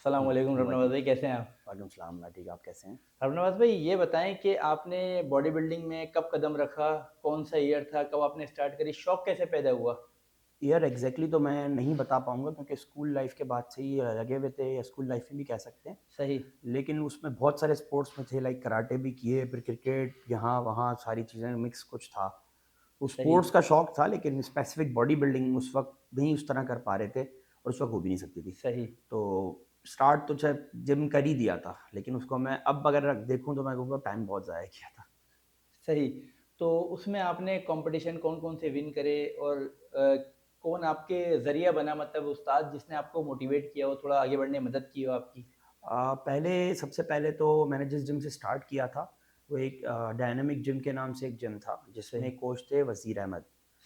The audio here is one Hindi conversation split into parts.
अस्सलाम वालेकुम हेलो रबनवाज भाई। भाई, कैसे हैं आप? वालेकुम सलाम, मैं ठीक, आप कैसे हैं? रबनवाज भाई, ये बताएं कि आपने बॉडी बिल्डिंग में कब कदम रखा? कौन सा ईयर था? कब आपने स्टार्ट करी? शौक कैसे पैदा हुआ? यार एग्जैक्टली तो मैं नहीं बता पाऊंगा क्योंकि स्कूल लाइफ के बाद से ही लगे हुए थे, या स्कूल लाइफ में भी कह सकते हैं। सही। लेकिन उसमें बहुत सारे स्पोर्ट्स में थे, लाइक कराटे भी किए, फिर क्रिकेट, यहाँ वहाँ सारी चीज़ें मिक्स कुछ था। तो सही। स्पोर्ट्स का शौक था, लेकिन स्पेसिफिक बॉडी बिल्डिंग उस वक्त नहीं उस तरह कर पा रहे थे, और उस वक्त हो भी नहीं सकती थी। सही। तो स्टार्ट तो चाहे जिम कर ही दिया था, लेकिन उसको मैं अब अगर देखूँ तो मैं कहूँगा टाइम बहुत ज़ाया किया था। सही। तो उसमें आपने कंपटीशन कौन कौन से विन करे और कौन आपके जरिया बना, मतलब उस्ताद जिसने आपको मोटिवेट किया हो, थोड़ा आगे बढ़ने में मदद की हो आपकी? पहले सबसे पहले तो मैंने जिस जिम से स्टार्ट किया था, वो एक डायनामिक जिम के नाम से एक जिम था, जिसमें सही। कोच थे वज़ीर अहमद।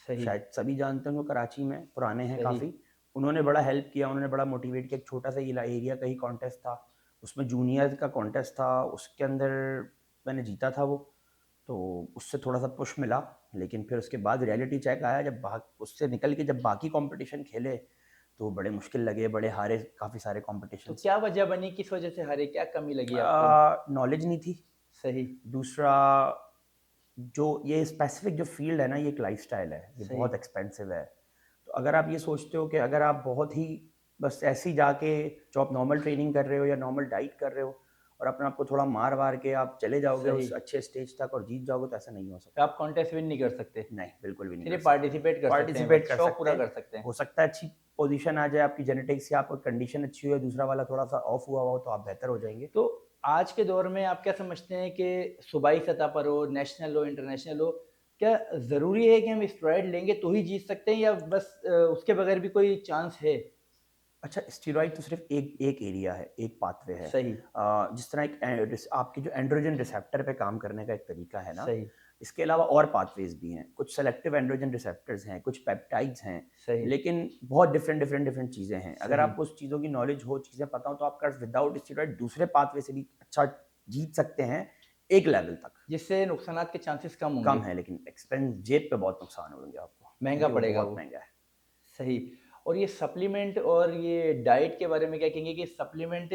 सही। शायद सभी जानते होंगे, कराची में पुराने हैं सही। काफ़ी। उन्होंने बड़ा हेल्प किया, उन्होंने बड़ा मोटिवेट किया। एक छोटा सा एरिया का ही कॉन्टेस्ट था, उसमें जूनियर का कॉन्टेस्ट था, उसके अंदर मैंने जीता था वो। तो उससे थोड़ा सा पुश मिला। लेकिन फिर उसके बाद रियलिटी चेक आया, जब उससे निकल के जब बाकी कंपटीशन खेले तो बड़े मुश्किल लगे, बड़े हारे काफ़ी सारे तो कॉम्पिटिशन्स। क्या वजह बनी, किस वजह से हारे? क्या कमी लगी आपको? नॉलेज नहीं थी। सही। दूसरा, जो ये स्पेसिफिक जो फील्ड है ना, ये एक लाइफस्टाइल है, ये सही। बहुत एक्सपेंसिव है। तो अगर आप ये सोचते हो कि अगर आप बहुत ही बस ऐसे ही जाके, जो आप नॉर्मल ट्रेनिंग कर रहे हो या नॉर्मल डाइट कर रहे हो, और अपने आप को थोड़ा मार वार के आप चले जाओगे सही। उस अच्छे स्टेज तक और जीत जाओगे, तो ऐसा नहीं हो तो सकता। आप कॉन्टेस्ट विन नहीं कर सकते? नहीं, बिल्कुल भी नहीं कर सिर्फ सकते। पार्टिसिपेट कर सकते हैं, पार्टिसिपेट बस कर शौक सकते पूरा हैं। कर सकते हैं। हो सकता है अच्छी पोजीशन आ जाए, आपकी जेनेटिक्स या आपकी कंडीशन अच्छी हो, या दूसरा वाला थोड़ा सा ऑफ हुआ हो, तो आप बेहतर हो जाएंगे। तो आज के दौर में आप क्या समझते हैं कि सूबाई सतह पर हो, नेशनल हो, इंटरनेशनल हो, क्या ज़रूरी है कि हम स्टेरॉइड लेंगे तो ही जीत सकते हैं, या बस उसके बगैर भी कोई चांस है? अच्छा, स्टीरॉइड तो सिर्फ एक एक एरिया है, एक पाथवे है। सही। जिस तरह आपके जो एंड्रोजन रिसेप्टर पे काम करने का एक तरीका है ना, सही। इसके अलावा और पाथवेज भी हैं। कुछ सेलेक्टिव एंड्रोजन रिसेप्टर्स हैं, कुछ पेप्टाइड्स हैं, सही। लेकिन बहुत डिफरेंट डिफरेंट चीज़ें हैं। अगर सही। आपको उस चीज़ों की नॉलेज हो, चीज़ें पता हो, तो आप विदाउट स्टीरॉइड दूसरे पाथवे से भी अच्छा जीत सकते हैं, एक लेवल तक। जिससे नुकसानात के चांसेस कम कम होंगे। है, लेकिन एक्सपेंस जेब पे बहुत नुकसान होंगे आपको, महंगा क्योंकि वो पड़ेगा बहुत वो। महंगा है। सही। और ये सप्लीमेंट और ये डाइट के बारे में क्या कहेंगे कि सप्लीमेंट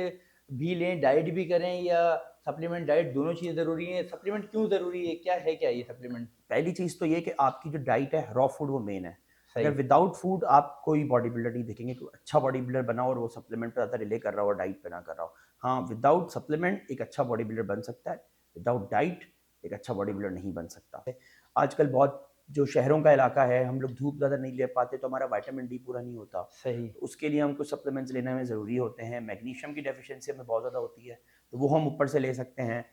भी लें, डाइट भी करें, या सप्लीमेंट डाइट दोनों चीज़ ज़रूरी है? सप्लीमेंट क्यों ज़रूरी है? क्या है क्या ये सप्लीमेंट? पहली चीज़ तो ये कि आपकी जो डाइट है, रॉ फूड वो मेन है। अगर सही। विदाउट फूड आप कोई बॉडी बिल्डर नहीं देखेंगे, कोई अच्छा बॉडी बिल्डर बना और वो सप्लीमेंट पे ज़्यादा रिले कर रहा हो और डाइट पे ना कर रहा हो। हाँ, विदाउट सप्लीमेंट एक अच्छा बॉडी बिल्डर बन सकता है, विदाउट डाइट एक अच्छा बॉडी बिल्डर नहीं बन सकता। आजकल बहुत जो शहरों का इलाका है, हम लोग धूप ज़्यादा नहीं ले पाते, तो हमारा विटामिन डी पूरा नहीं होता। सही। तो उसके लिए हम कुछ सप्लीमेंट्स लेने में ज़रूरी होते हैं। मैग्नीशियम की डेफिशिएंसी हमें बहुत ज़्यादा होती है, तो वो हम ऊपर से ले सकते हैं।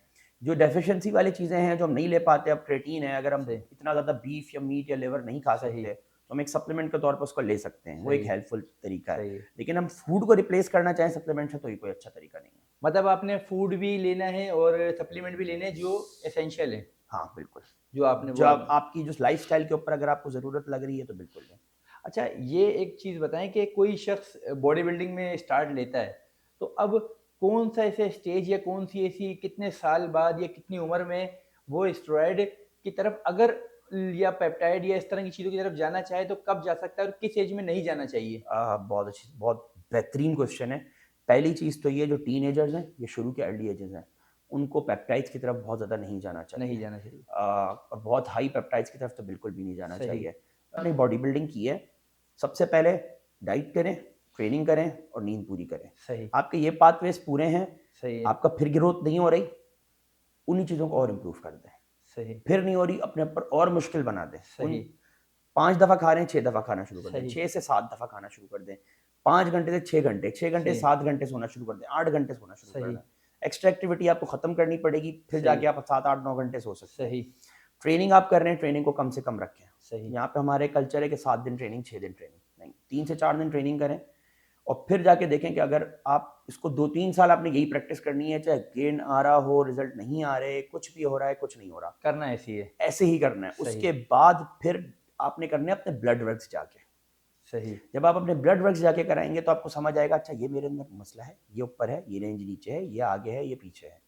जो डेफिशिएंसी वाली चीज़ें हैं, जो हम नहीं ले पाते, अब क्रेटीन है, अगर हम सही। इतना ज़्यादा बीफ या मीट या लिवर नहीं खा सही। सकते, तो हम एक सप्लीमेंट के तौर पर उसको ले सकते हैं। वो एक सही। हेल्पफुल तरीका है। सही है। लेकिन हम फूड को रिप्लेस करना चाहें सप्लीमेंट से, तो ये कोई अच्छा तरीका नहीं है। मतलब आपने फूड भी लेना है और सप्लीमेंट भी लेने हैं जो एसेंशियल है, हाँ, बिल्कुल। जो आपने वो जब आपकी जो लाइफ़स्टाइल के ऊपर अगर आपको ज़रूरत लग रही है, तो बिल्कुल लें। अच्छा, ये एक चीज़ बताएँ कि कोई शख्स बॉडी बिल्डिंग में स्टार्ट लेता है, तो अब कौन-सा ऐसा स्टेज या कौन-सी ऐसी कितने साल बाद या कितनी उम्र में वो स्टेरॉइड की तरफ अगर या पेप्टाइड या इस तरह की चीज़ों की तरफ जाना चाहे तो कब जा सकता है और किस एज में नहीं जाना चाहिए? बहुत बेहतरीन क्वेश्चन है। पहली चीज़ तो ये, जो टीनेजर्स हैं, ये शुरू के अर्ली एजेस हैं, उनको पेप्टाइड्स की तरफ बहुत ज़्यादा नहीं जाना चाहिए। नहीं जाना चाहिए। और बहुत हाई पेप्टाइड्स की तरफ तो बिल्कुल भी नहीं जाना सही। चाहिए। आपने बॉडी बिल्डिंग की है, सबसे पहले डाइट करें, ट्रेनिंग करें और नींद पूरी करें। सही। आपके ये पाथवेज़ पूरे हैं, सही है। आपका फिर ग्रोथ नहीं हो रही, उन्हीं चीज़ों को और इम्प्रूव कर दें। सही। फिर नहीं हो रही, अपने ऊपर और मुश्किल बना दें। उन सही। 5 दफ़ा खा रहे हैं, 6 दफ़ा खाना शुरू कर दें, सही। 6 से 7 दफ़ा खाना शुरू कर दें। 5 घंटे से 6 घंटे, 6 घंटे से सही। 7 घंटे सोना शुरू कर दें, 8 घंटे सोना शुरू कर सही। दें। एक्स्ट्रा एक्टिविटी आपको ख़त्म करनी पड़ेगी, फिर सही। जाके आप 7, 8, 9 घंटे सो सकते हैं। सही। ट्रेनिंग आप कर रहे हैं, ट्रेनिंग को कम से कम रखें। सही। यहाँ पे हमारे कल्चर है कि 7 दिन ट्रेनिंग, 6 दिन ट्रेनिंग, नहीं, 3 से 4 दिन ट्रेनिंग करें, और फिर जाके देखें कि अगर आप इसको 2-3 साल आपने यही प्रैक्टिस करनी है, चाहे गेन आ रहा हो, रिज़ल्ट नहीं आ रहे, कुछ भी हो रहा है, कुछ नहीं हो रहा, करना ऐसी है। ऐसे ही करना है। सही। उसके बाद फिर आपने करने हैं अपने ब्लड वर्क्स जाके। सही। जब आप अपने ब्लड वर्क्स जाके कराएँगे, तो आपको समझ आएगा, अच्छा ये मेरे अंदर मसला है, ये ऊपर है, ये रेंज नीचे है, ये आगे है, ये पीछे है।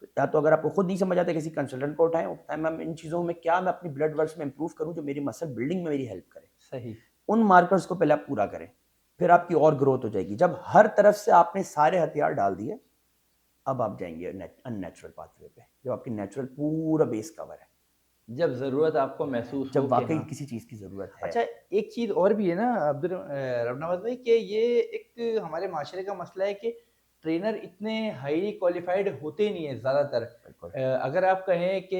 तो या तो अगर आपको खुद नहीं समझ आता, किसी कंसल्टेंट को उठाएँ, मैम इन चीज़ों में क्या मैं अपनी ब्लड वर्क्स में इम्प्रूव करूँ, जो मेरी मसल बिल्डिंग में मेरी हेल्प करे। सही। उन मार्कर्स को पहले आप पूरा करें, फिर आपकी और ग्रोथ हो जाएगी। जब हर तरफ से आपने सारे हथियार डाल दिए, अब आप जाएंगे अननेचुरल पाथवे पे, जब आपकी नेचुरल पूरा बेस कवर है, जब ज़रूरत आपको महसूस हो जब कि वाकई हाँ। किसी चीज़ की ज़रूरत है। अच्छा, एक चीज़ और भी है ना रबनावत भाई, कि ये एक हमारे माशरे का मसला है कि ट्रेनर इतने हाईली क्वालिफाइड होते ही नहीं है ज़्यादातर। बिल्कुल अगर आप कहें कि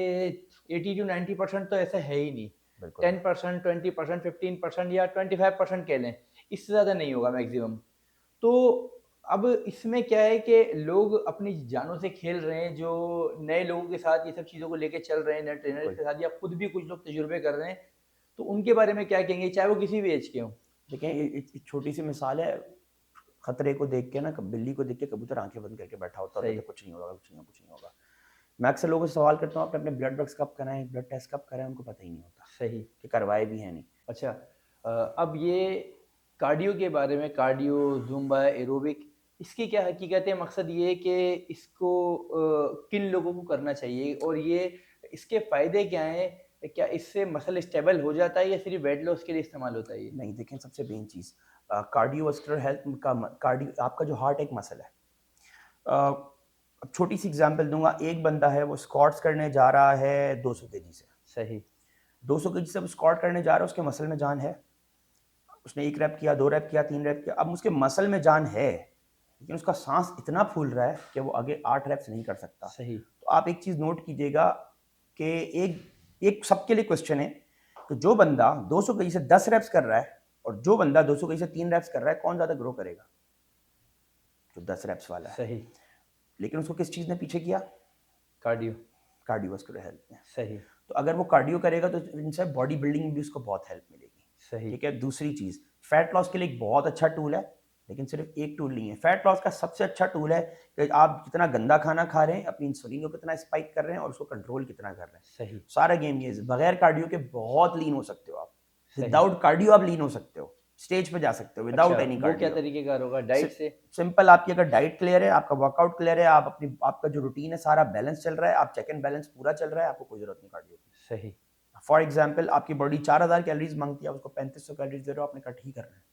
80 टू 90% तो ऐसा है ही नहीं। बिल्कुल 10%, 20%, 15% या 25% कह लें, इससे ज़्यादा नहीं होगा मैक्सिमम। तो अब इसमें क्या है कि लोग अपनी जानों से खेल रहे हैं, जो नए लोगों के साथ ये सब चीज़ों को लेके चल रहे हैं, नए ट्रेनर्स बिल्कुल। के साथ, या खुद भी कुछ लोग तजुर्बे कर रहे हैं, तो उनके बारे में क्या कहेंगे, चाहे वो किसी भी एज के हों? देखें, एक छोटी सी मिसाल है। खतरे को देख के ना, बिल्ली को देख के कबूतर आंखें बंद करके बैठा होता है, सही। तो कुछ नहीं होगा, कुछ नहीं होगा, कुछ नहीं होगा। मैं अक्सर लोगों से सवाल करता हूँ, आपने अपने ब्लड ड्रग्स कब कराएं, ब्लड टेस्ट कब कराएं, उनको पता ही नहीं होता सही। कि करवाए भी हैं नहीं। अच्छा, अब ये कार्डियो के बारे में, कार्डियो, ज़ुम्बा, एरोबिक, इसकी क्या हकीकत है? मकसद ये है कि इसको किन लोगों को करना चाहिए, और ये इसके फ़ायदे क्या हैं? क्या इससे मसल स्टेबल हो जाता है, या सिर्फ़ वेट लॉस के लिए इस्तेमाल होता है ये? नहीं, देखें, सबसे मेन चीज़ कार्डियोवास्कुलर हेल्थ का, कार्डियो आपका जो हार्ट एक मसल है। अब छोटी सी एग्जांपल दूंगा। एक बंदा है, वो स्क्वाट्स करने जा रहा है 200 केजी से। सही। 200 केजी से वो स्क्वाट करने जा रहा है, उसके मसल में जान है। उसने 1 रैप किया, 2 रैप किया, 3 रैप किया, अब उसके मसल में जान है, लेकिन उसका सांस इतना फूल रहा है कि वो आगे 8 रैप्स नहीं कर सकता। सही। तो आप एक चीज़ नोट कीजिएगा कि एक एक सबके लिए क्वेश्चन है कि जो बंदा 200 केजी से 10 रैप्स कर रहा है और जो बंदा 200 केजी से 3 रैप्स कर रहा है, कौन ज़्यादा ग्रो करेगा? जो 10 रैप्स वाला है। सही। लेकिन उसको किस चीज़ ने पीछे किया? कार्डियो। कार्डियोवास्कुलर हेल्थ ने। सही। तो अगर वो कार्डियो करेगा तो इनसे बॉडी बिल्डिंग में भी उसको बहुत हेल्प मिलेगी। सही। ठीक है। दूसरी चीज़, फैट लॉस के लिए एक बहुत अच्छा टूल है, लेकिन सिर्फ एक टूल नहीं है। फैट लॉस का सबसे अच्छा टूल है कि आप कितना गंदा खाना खा रहे हैं, अपनी इंसुलिन को कितना स्पाइक कर रहे हैं और उसको कंट्रोल कितना कर रहे हैं। सही। सारा गेम ये है। बगैर कार्डियो के बहुत लीन हो सकते हो आप। सही। विदाउट कार्डियो आप लीन हो सकते हो, स्टेज पे जा सकते हो अच्छा, विदाउट एनी वो क्या कार्डियो। तरीक़ेकार होगा डाइट से? सिंपल, आपकी अगर डाइट क्लियर है, आपका वर्कआउट क्लियर है, आप अपनी आपका जो रूटीन है सारा बैलेंस चल रहा है, आप चेक एंड बैलेंस पूरा चल रहा है, आपको कोई जरूरत नहीं कार्डियो की। सही। फॉर एग्जाम्पल, आपकी बॉडी 4000 कैलोरीज मांगती है, उसको 3500 कैलोरीज दे रहे हो, आपने कट ही करना है।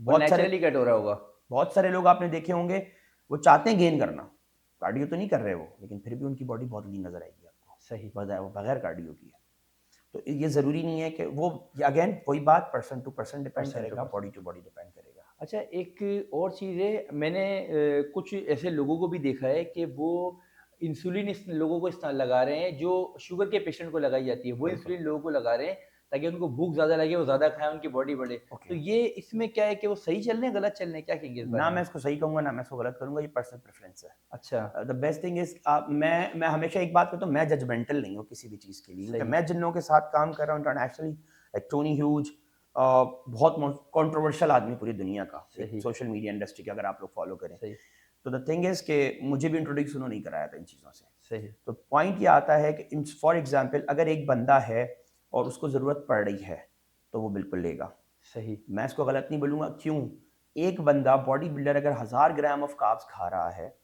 वो नेचुरली कट हो रहा होगा। बहुत सारे लोग आपने देखे होंगे, वो चाहते हैं गेन करना, कार्डियो तो नहीं कर रहे वो, लेकिन फिर भी उनकी बॉडी बहुत लीन नजर आएगी आपको। सही। वो बगैर कार्डियो की है। तो ये ज़रूरी नहीं है कि वो, अगेन वही बात, person to person depend person to करेगा, person. Body to body depend करेगा। अच्छा, एक और चीज़ है, मैंने कुछ ऐसे लोगों को भी देखा है कि वो इंसुलिन इस लोगों को इस लगा रहे हैं, जो शुगर के पेशेंट को लगाई जाती है, वो बिल्कुल। इंसुलिन लोगों को लगा रहे हैं ताकि उनको भूख ज़्यादा लगे, वो ज़्यादा खाएँ, उनकी बॉडी बढ़े। ओके। तो ये इसमें क्या है कि वो सही चल रहे हैं, गलत चल रहे हैं? क्या कहेंगे इस ना बारे मैं में? इसको सही कहूँगा, ना मैं इसको गलत करूँगा, ये पर्सनल प्रेफरेंस है। अच्छा। द बेस्ट थिंग इज, मैं हमेशा एक बात कहता हूँ, मैं जजमेंटल नहीं हूँ किसी भी चीज़ के लिए, क्योंकि सही। मैं जिन लोगों के साथ काम कर रहा हूँ इंटरनेशनली, लाइक टोनी ह्यूज, बहुत कंट्रोवर्शियल आदमी पूरी दुनिया का, एक सही। सोशल मीडिया इंडस्ट्री के, अगर आप लोग फॉलो करें। सही। तो द थिंग इज कि मुझे भी इंट्रोड्यूस उन्होंने नहीं कराया था इन चीज़ों से। सही। तो पॉइंट ये आता है कि फॉर एग्जाम्पल, अगर एक बंदा है और उसको ज़रूरत पड़ रही है, तो वो बिल्कुल लेगा। सही। मैं इसको गलत नहीं बोलूँगा, क्यों? एक बंदा बॉडी बिल्डर अगर 1000 ग्राम ऑफ कार्ब्स खा रहा है,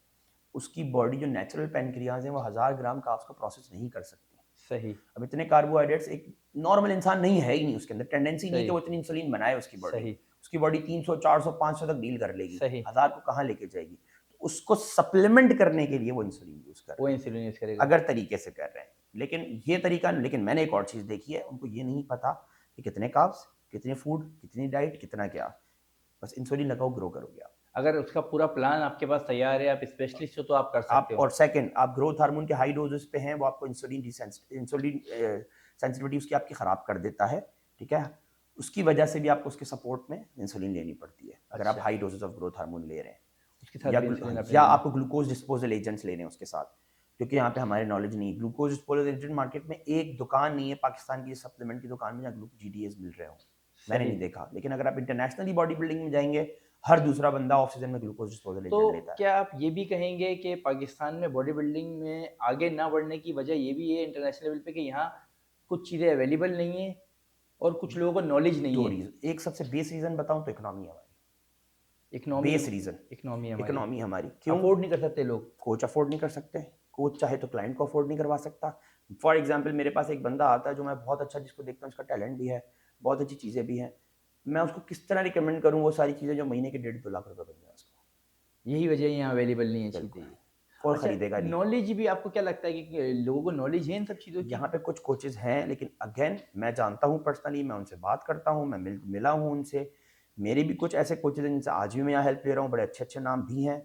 उसकी बॉडी जो नेचुरल पैनक्रियाज है वो 1000 ग्राम कार्ब्स को प्रोसेस नहीं कर सकती। सही। अब इतने कार्बोहाइड्रेट्स एक नॉर्मल इंसान नहीं है ही नहीं, उसके अंदर टेंडेंसी नहीं है सही। कि वो इतनी इंसुलिन बनाए। सही। उसकी बॉडी 300 400 500 तक डील कर लेगी, सही। 1000 को कहाँ लेके जाएगी? तो उसको सप्लीमेंट करने के लिए वो इंसुलिन यूज कर वो रहे हैं, इंसुलिन यूज़ करेगा। अगर तरीके से कर रहे हैं। लेकिन ये तरीका, लेकिन मैंने एक और चीज़ देखी है, उनको ये नहीं पता कि कितने कार्ब्स, कितने फूड, कितनी डाइट, कितना क्या, बस इंसुलिन लगाओ, ग्रो करोगे आप। अगर उसका पूरा प्लान आपके पास तैयार है, आप स्पेशलिस्ट हो, तो आप कर सकते हो। और सेकंड, आप ग्रोथ हार्मोन के हाई डोजेस पे हैं, वो आपको इंसुलिन सेंसिटिविटी उसकी आपकी ख़राब कर देता है। ठीक है। उसकी वजह से भी आपको उसके सपोर्ट में इंसुलिन लेनी पड़ती है, अगर आप अच्छा, high doses of growth hormone ले रहे हैं, उसके साथ भी इंसुलिन आपने या लेना। आपको ग्लूकोज डिस्पोजल एजेंट्स लेने हैं उसके साथ, क्योंकि यहाँ पे हमारे नॉलेज नहीं है। ग्लूकोज डिस्पोजल एजेंट मार्केट में एक दुकान नहीं है पाकिस्तान की सप्लीमेंट की दुकान में जहाँ GDAs मिल रहे हो, मैंने सही। नहीं देखा। लेकिन अगर आप इंटरनेशनली बॉडी बिल्डिंग में जाएंगे, हर दूसरा बंदा ऑफ सीजन में ग्लूकोज डिस्पोजल तो एजेंट लेता है। क्या आप ये भी कहेंगे कि पाकिस्तान में बॉडी बिल्डिंग में आगे ना बढ़ने की वजह ये भी है इंटरनेशनल लेवल पे, कि यहाँ कुछ चीज़ें अवेलेबल नहीं है और कुछ लोगों को नॉलेज नहीं दो है? रीजन, एक सबसे बेस रीजन बताऊं तो इकोनॉमी हमारी, इकोनॉमी। बेस रीजन इकोनॉमी हमारी। इकोनॉमी हमारी। क्यों? अफोर्ड नहीं कर सकते लोग। कोच अफोर्ड नहीं कर सकते, कोच चाहे तो क्लाइंट को अफोर्ड नहीं करवा सकता। फॉर एग्जाम्पल, मेरे पास एक बंदा आता है जो मैं बहुत अच्छा, जिसको देखता हूँ, उसका टैलेंट भी है, बहुत अच्छी चीज़ें भी हैं, मैं उसको किस तरह रिकमेंड करूँ वो सारी चीज़ें जो महीने के 1.5-2 लाख रुपए बन जाए उसको। यही वजह है यहाँ अवेलेबल नहीं है चीज़ें बिल्कुल, ये। और अच्छा, खरीदेगा नहीं। नॉलेज भी आपको क्या लगता है कि लोगों को नॉलेज है इन सब चीज़ों की? यहाँ पे कुछ कोचेज़ हैं, लेकिन अगेन मैं जानता हूँ पर्सनली, मैं उनसे बात करता हूँ, मैं मिला हूँ उनसे। मेरे भी कुछ ऐसे कोचेज़ हैं जिनसे आज भी मैं यहाँ हेल्प ले रहा हूँ, बड़े अच्छे-अच्छे नाम भी हैं।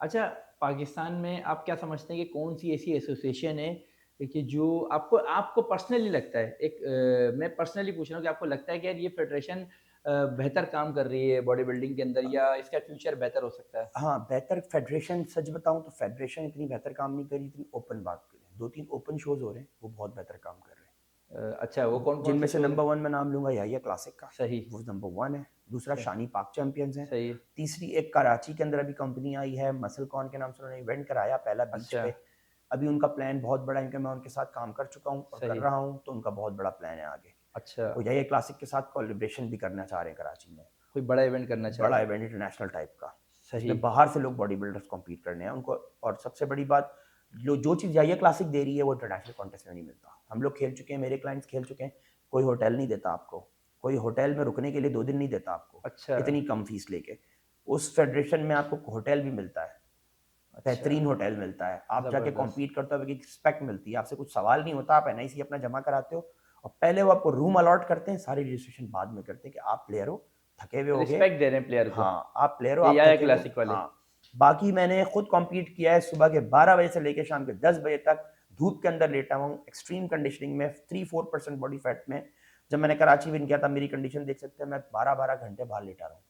अच्छा, पाकिस्तान में आप क्या समझते हैं कि कौन-सी ऐसी एसोसिएशन है कि जो आपको आपको पर्सनली लगता है, मैं पर्सनली पूछ रहा हूँ कि आपको लगता है कि यार ये फेडरेशन बेहतर काम कर रही है बॉडी बिल्डिंग के अंदर, या इसका फ्यूचर बेहतर हो सकता है? हाँ, बेहतर फेडरेशन, सच बताऊँ तो फेडरेशन इतनी बेहतर काम नहीं कर रही जितनी ओपन बात करें। 2-3 ओपन शोज़ हो रहे हैं, वो बहुत बेहतर काम कर रहे हैं। अच्छा, वो कौन-कौन जिनमें से से शोज़? नंबर 1 मैं नाम लूँगा याहिया क्लासिक का, सही, वो नंबर 1 है। दूसरा सही, शानी पाक चैंपियंस है। सही है। तीसरी एक कराची के अंदर अभी कंपनी आई है, मसल कॉन के नाम से, उन्होंने इवेंट कराया पहला बीच अच्छा, पे। अभी उनका प्लान बहुत बड़ा है, क्योंकि मैं उनके साथ काम कर चुका हूँ और कर सही, रहा हूँ, तो उनका बहुत बड़ा प्लान है आगे। अच्छा, वो याहिया क्लासिक के साथ कोलैबोरेशन भी करना चाह रहे हैं कराची में। कोई बड़ा इवेंट करना चाह बड़ा रहे हैं। इवेंट इंटरनेशनल टाइप का, सही, जिसमें बाहर से लोग बॉडी बिल्डर्स कॉम्पीट करने हैं उनको। और सबसे बड़ी बात, जो चीज़ याहिया क्लासिक दे रही है वो इंटरनेशनल कॉन्टेस्ट में नहीं मिलता। हम लोग खेल चुके हैं, मेरे क्लाइंट्स खेल चुके हैं, कोई होटल नहीं देता आपको, कोई होटल में रुकने के लिए 2 दिन नहीं देता आपको, अच्छा, इतनी कम फीस लेके। उस फेडरेशन में आपको होटल भी मिलता है, अच्छा, बेहतरीन होटल मिलता है, आप जाके ज़बरदस्त। कॉम्पीट करते हो, एक रिस्पेक्ट मिलती है, आपसे कुछ सवाल नहीं होता, आप एनआईसी अपना जमा कराते हो और पहले वो आपको रूम अलॉट करते हैं, सारी रजिस्ट्रेशन बाद में करते हैं कि आप प्लेयर हो, थके हुए होगे। रिस्पेक्ट दे रहे हैं प्लेयर को, हाँ, आप प्लेयर हो, ये आप याया थके हुए हो। क्लासिक वाले। हाँ, बाकी मैंने खुद कॉम्पीट किया है, सुबह के 12 बजे से लेके शाम के 10 बजे तक धूप के अंदर लेटा हुआ हूँ, एक्सट्रीम कंडीशनिंग में 3-4% बॉडी फैट में। जब मैंने कराची विन किया था, मेरी कंडीशन देख सकते हैं, मैं 12-12 घंटे बाहर लेटा रहा हूँ।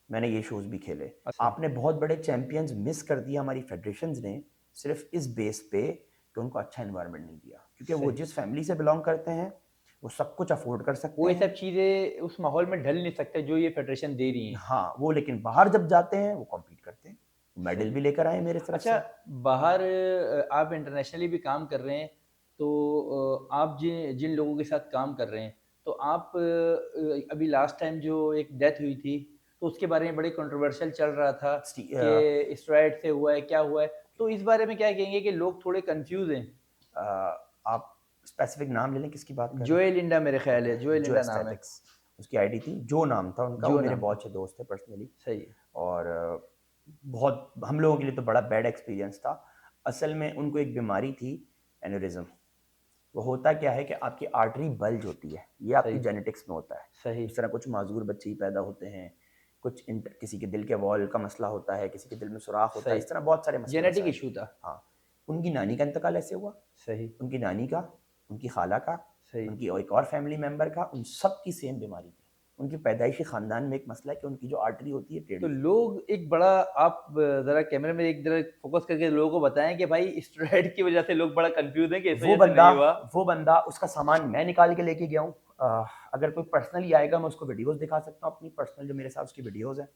मैंने ये शोज़ भी खेले। अच्छा, आपने बहुत बड़े चैंपियंस मिस कर दिया हमारी फेडरेशंस ने, सिर्फ इस बेस पे कि उनको अच्छा एनवायरनमेंट नहीं दिया, क्योंकि वो सही। जिस फैमिली से बिलोंग करते हैं, वो सब कुछ अफोर्ड कर सकते वो ये हैं। सब चीज़ें उस माहौल में ढल नहीं सकते जो ये फेडरेशन दे रही हैं। हाँ, वो लेकिन बाहर जब जाते हैं, वो कॉम्पीट करते हैं। मेडल सही। भी लेकर आए मेरे तरफ अच्छा, से। बाहर आप इंटरनेशनली भी काम कर रहे हैं, तो आप जिन लोगों के साथ काम कर रहे हैं, तो आप अभी लास्ट टाइम जो एक डेथ हुई थी, तो उसके बारे में बड़ी कंट्रोवर्शियल चल रहा था सी कि स्टेरॉइड से हुआ है, क्या हुआ है? तो इस बारे में क्या कहेंगे कि लोग थोड़े कन्फ्यूज़ हैं। अ, आप स्पेसिफिक नाम ले लें, किसकी बात कर रहे जोए हैं? लिंडा मेरे ख़्याल ओके, है, जोए जो लिंडा नाम है। एस्थेटिक्स, उसकी आईडी थी, जो नाम था उनका, वो जो मेरे नाम बहुत था। अच्छे दोस्त थे पर्सनली। सही है, और बहुत हम लोगों के लिए तो बड़ा बैड एक्सपीरियंस था। असल में उनको एक बीमारी थी, एन्यूरिज्म। वो होता क्या है कि आपकी आर्टरी बल्ज होती है, ये आपकी सही, जेनेटिक्स में होता है। सही। जिस तरह कुछ माज़ूर बच्चे ही पैदा होते हैं, किसी के दिल के वॉल का मसला होता है, किसी के दिल में सुराख होता है, सही। इस तरह बहुत सारे मसले जेनेटिक मसाइल हैं। इश्यू था। हाँ, उनकी नानी का इंतकाल ऐसे हुआ, सही, उनकी नानी का, उनकी खाला का, सही। उनकी एक और फैमिली मेंबर का, उन सब की सेम बीमारी थी। उनकी पैदाइशी ख़ानदान में एक मसला है कि उनकी जो आर्टरी होती है तो टेढ़ी है। लोग एक बड़ा आप ज़रा कैमरे में एक ज़रा फ़ोकस करके लोगों को बताएँ कि भाई स्टेरॉइड की वज़ह से लोग बड़ा कन्फ्यूज़ हैं कि इस वो वज़ह से बंदा नहीं हुआ। वो बंदा उसका सामान मैं निकाल के लेके गया हूँ। अगर कोई पर्सनली आएगा, मैं उसको वीडियोज़ दिखा सकता हूँ अपनी पर्सनल, जो मेरे साथ उसकी वीडियोज़ हैं।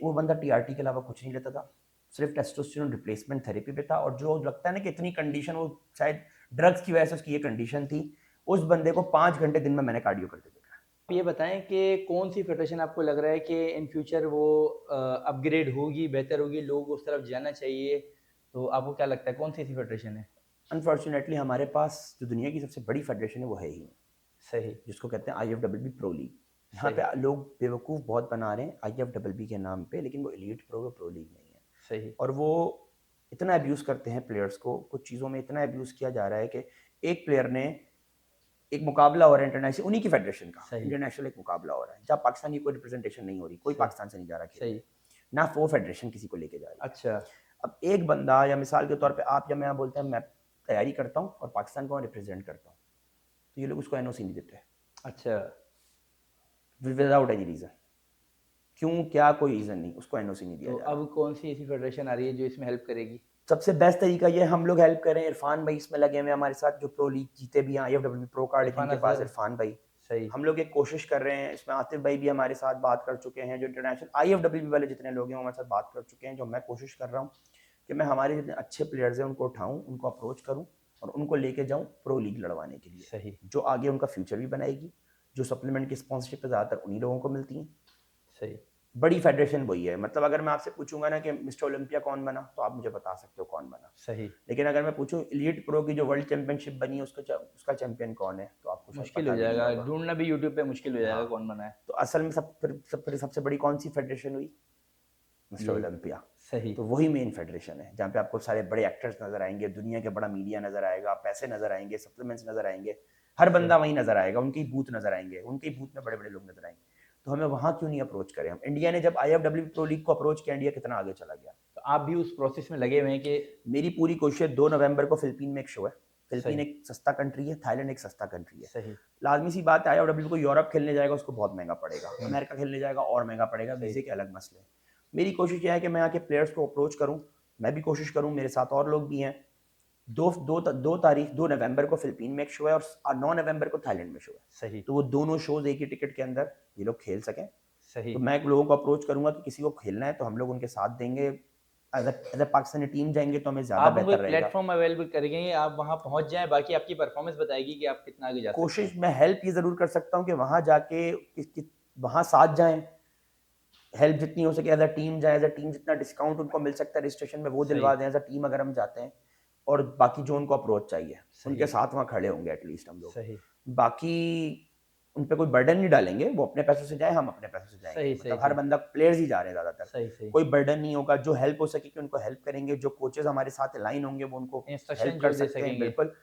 वो बंदा टीआरटी के अलावा कुछ नहीं लेता था, सिर्फ टेस्टोस्टेरोन रिप्लेसमेंट थेरेपी पे था। और जो लगता है ना कि इतनी कंडीशन, वो शायद ड्रग्स की वजह से उसकी ये कंडीशन थी, उस बंदे को 5 घंटे दिन में मैंने कार्डियो करते देखा। आप ये बताएँ कि कौन-सी फ़ेडरेशन आपको लग रहा है कि इन फ्यूचर वो अपग्रेड होगी, बेहतर होगी, लोग उस तरफ जाना चाहिए, तो आपको क्या लगता है कौन-सी ऐसी फ़ेडरेशन है? अनफॉर्चुनेटली हमारे पास जो दुनिया की सबसे बड़ी फेडरेशन है, वो है ही नहीं, सही, जिसको कहते हैं आईएफडब्ल्यूबी प्रो लीग। यहाँ सही, पे लोग बेवकूफ़ बहुत बना रहे हैं आईएफडब्ल्यूबी के नाम पे, लेकिन वो एलीट प्रो लीग नहीं है। सही, और वो इतना अब्यूज़ करते हैं प्लेयर्स को, कुछ चीज़ों में इतना अब्यूज़ किया जा रहा है कि एक प्लेयर ने, एक मुकाबला हो रहा है इंटरनेशनल, उन्हीं की फेडरेशन का सही, इंटरनेशनल एक मुकाबला हो रहा है, जहाँ पाकिस्तान की कोई रिप्रेजेंटेशन नहीं हो रही, कोई सही, पाकिस्तान से नहीं जा रहा खेलने, सही। ना वो फेडरेशन किसी को लेके जा रही है। अच्छा, अब एक बंदा, या मिसाल के तौर पे आप या मैं बोलते हैं मैं तैयारी करता हूँ और पाकिस्तान को मैं रिप्रेजेंट करता हूँ, तो ये लोग उसको एनओसी नहीं देते अच्छा। Without any reason. क्यों, क्या, कोई रीज़न नहीं, उसको एनओसी नहीं दिया तो जा रहा। अब कौन-सी ऐसी फ़ेडरेशन आ रही है जो इसमें हेल्प करेगी? सबसे बेस्ट तरीका ये, हम लोग हेल्प करें, इरफान भाई इसमें लगे हुए हैं हमारे साथ, जो प्रो लीग जीते भी हैं, आईएफडब्ल्यू प्रो कार्ड है इरफान जिनके पास, अज़हर, इरफान भाई। सही, हम लोग एक कोशिश कर रहे हैं इसमें, आतिफ भाई भी हमारे साथ बात कर चुके हैं, जो इंटरनेशनल आईएफडब्ल्यू वाले जितने लोग हैं वो हमारे साथ बात कर चुके हैं। जो मैं कोशिश कर रहा हूँ कि मैं हमारे जितने अच्छे प्लेयर्स हैं उनको उठाऊँ, उनको अप्रोच करूँ और उनको लेके जाऊँ प्रो लीग लड़वाने के लिए, सही, जो आगे उनका फ्यूचर भी बनाएगी। जो सप्लीमेंट की स्पॉन्सरशिप ज़्यादातर उन्हीं लोगों को मिलती हैं। सही। बड़ी फेडरेशन वही है। मतलब अगर मैं आपसे पूछूंगा ना कि मिस्टर ओलंपिया कौन बना, तो आप मुझे बता सकते हो कौन बना। सही। लेकिन अगर मैं पूछूं एलीट प्रो की जो वर्ल्ड चैंपियनशिप बनी है उसका चैंपियन कौन है, तो आपको शायद मुश्किल पता हो भी नहीं जाएगा, होगा। ढूँढना भी यूट्यूब पे मुश्किल हो जाएगा हाँ, कौन बना है। तो असल में फिर सबसे बड़ी कौन सी फेडरेशन हुई? मिस्टर यही। ओलंपिया। सही। तो वही मेन फेडरेशन है जहाँ पे आपको सारे बड़े एक्टर्स नजर आएंगे, दुनिया के बड़ा मीडिया नजर आएगा, पैसे नजर आएंगे, सप्लीमेंट्स नजर आएंगे, हर सही। बंदा वहीं नजर आएगा, उनके ही बूथ नजर आएंगे, उनके ही बूथ में बड़े बड़े लोग नजर आएंगे। तो हमें वहाँ क्यों नहीं अप्रोच करें? हम इंडिया ने जब IFWB प्रो लीग को अप्रोच किया, इंडिया कितना आगे चला गया। तो आप भी उस प्रोसेस में लगे हुए हैं कि मेरी पूरी कोशिश है। 2 नवंबर को फिलीपीन में एक शो है। फिलीपीन सही। एक सस्ता कंट्री है, थाईलैंड एक सस्ता कंट्री है। सही। लाजमी सी बात है, IFWB को यूरोप खेलने जाएगा उसको बहुत महंगा पड़ेगा, अमेरिका खेलने जाएगा और महंगा पड़ेगा, सही। वीजे के अलग मसले हैं। मेरी कोशिश यह है कि मैं आके प्लेयर्स को अप्रोच करूं, मैं भी कोशिश करूं, मेरे साथ और लोग भी हैं। 2 नवंबर को फिलीपीन में एक शो है और 9 नवंबर को थाईलैंड में शो है। सही। तो वो दोनों शोज एक ही टिकट के अंदर ये लोग खेल सकें। सही। तो मैं लोगों को अप्रोच करूंगा कि किसी को खेलना है तो हम लोग उनके साथ देंगे। एज ए पाकिस्तानी टीम जाएंगे तो हमें ज़्यादा आप उनको बेहतर एक रहेगा। प्लेटफ़ॉर्म अवेलेबल करेंगे, आप वहाँ पहुँच जाएँ, बाकी आपकी परफ़ॉर्मेंस बताएगी कि आप कितना आगे जा सकते कोशिश हैं। मैं हेल्प ये ज़रूर कर सकता हूँ कि वहाँ जाके वहाँ साथ जाएं, हेल्प जितनी हो सके एज अ टीम जाए, एज अ टीम जितना डिस्काउंट उनको मिल सकता है रजिस्ट्रेशन में वो सही। दिलवा दें एज अ टीम अगर हम जाते हैं। और बाकी जो उनको अप्रोच चाहिए उनके सही। साथ वहाँ खड़े होंगे एटलीस्ट हम लोग। सही। बाकी उन पे कोई बर्डन नहीं डालेंगे, वो अपने पैसों से जाए, हम अपने पैसों से जाएंगे। सही। सही। मतलब हर सही। बंदा, प्लेयर्स ही जा रहे हैं ज़्यादातर, सही। सही। कोई बर्डन नहीं होगा। जो हेल्प हो सके कि उनको हेल्प करेंगे, जो कोचेज़ हमारे साथ लाइन होंगे वो उनको हेल्प इंस्ट्रक्शन कर जो दे सकते हैं, सकेंगे। बिल्कुल।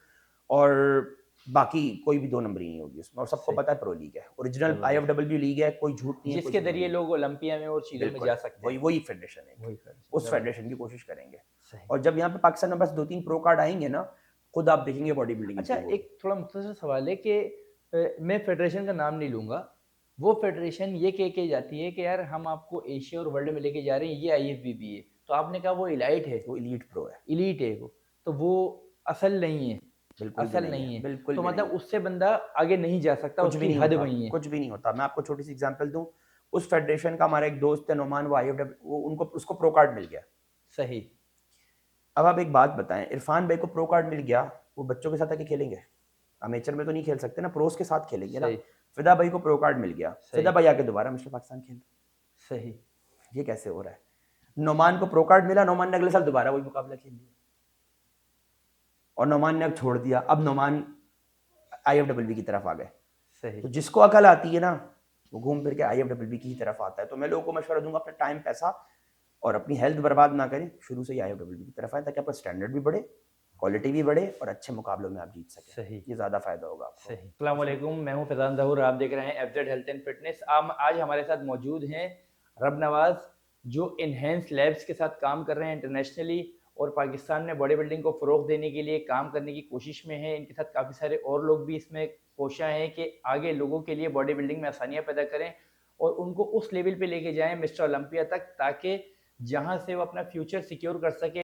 और बाकी कोई भी 2 नंबरी नहीं होगी उसमें, और सबको सही। पता है प्रो लीग है, ओरिजिनल ज़बरदस्त। IFWB लीग है, कोई झूठ नहीं है, कोई जिसके शिकन ज़रिए नहीं है। लोग ओलंपिया में और चीज़ों में बिल्कुल, जा सकते वही हैं। वही फेडरेशन है वही एक। फेडरेशन, उस ज़बरदस्त। फेडरेशन की कोशिश करेंगे। सही। और जब यहाँ पे पाकिस्तान में बस 2-3 प्रो कार्ड आएँगे ना, खुद आप देखेंगे बॉडी बिल्डिंग अच्छा, इंप्रूव होगी। एक थोड़ा मुख्तसर सवाल है कि मैं फेडरेशन का नाम नहीं लूँगा। वो फेडरेशन ये कह के जाती है कि यार हम आपको एशिया और वर्ल्ड में लेके जा रहे हैं, ये IFBB है। तो आपने कहा वो इलाइट है, वो एलीट प्रो है। एलीट है वो। तो वो असल नहीं है, बिल्कुल भी असल नहीं है, नहीं है। बिल्कुल तो भी नहीं मतलब है। उससे बंदा आगे नहीं जा सकता, कुछ भी उसकी नहीं हद होता, वही है। कुछ भी नहीं होता। मैं आपको छोटी सी एग्जांपल दूँ, उस फेडरेशन का हमारा एक दोस्त है नोमान, वो IFW वो उनको उसको प्रो कार्ड मिल गया। सही। अब आप एक बात बताएं, इरफान भाई को प्रो कार्ड मिल गया, वो बच्चों के साथ आके खेलेंगे? अमेचर में तो नहीं खेल सकते ना, प्रोस के साथ खेलेंगे ना। सही। फिदा भाई को प्रो कार्ड मिल गया, फिदा सही। भाई आके दोबारा मिस्टर पाकिस्तान खेल रहे सही। हैं। ये कैसे हो रहा है? नोमान को प्रो कार्ड मिला, नोमान ने अगले साल दोबारा वही मुकाबला खेल लिया, और नोमान ने अब छोड़ दिया। अब नोमान IFWB की तरफ आ गए। सही। तो जिसको अकल आती है ना, वो घूम फिर के IFWB की ही तरफ आता है। तो मैं लोगों को मशवरा दूंगा, अपना टाइम, पैसा और अपनी हेल्थ बर्बाद ना करें, शुरू से ही IFWB की तरफ आए, ताकि आपका स्टैंडर्ड भी बढ़े, क्वालिटी भी बढ़े और अच्छे मुकाबलों में आप जीत सकें। सही। ये ज़्यादा फायदा होगा आपको। सही। अस्सलाम वालेकुम, मैं हूं फैज़ान ज़हूर, आप देख रहे हैं FZ हेल्थ एंड फिटनेस। आज हमारे साथ मौजूद हैं रब नवाज़, जो इन्हेंस लैब्स के साथ काम कर रहे हैं इंटरनेशनली, और पाकिस्तान में बॉडी बिल्डिंग को फ़रोग़ देने के लिए काम करने की कोशिश में हैं। इनके साथ काफ़ी सारे और लोग भी इसमें कोशा हैं कि आगे लोगों के लिए बॉडी बिल्डिंग में आसानियाँ पैदा करें और उनको उस लेवल पे लेके जाएँ मिस्टर ओलंपिया तक, ताकि जहाँ से वो अपना फ्यूचर सिक्योर कर सकें।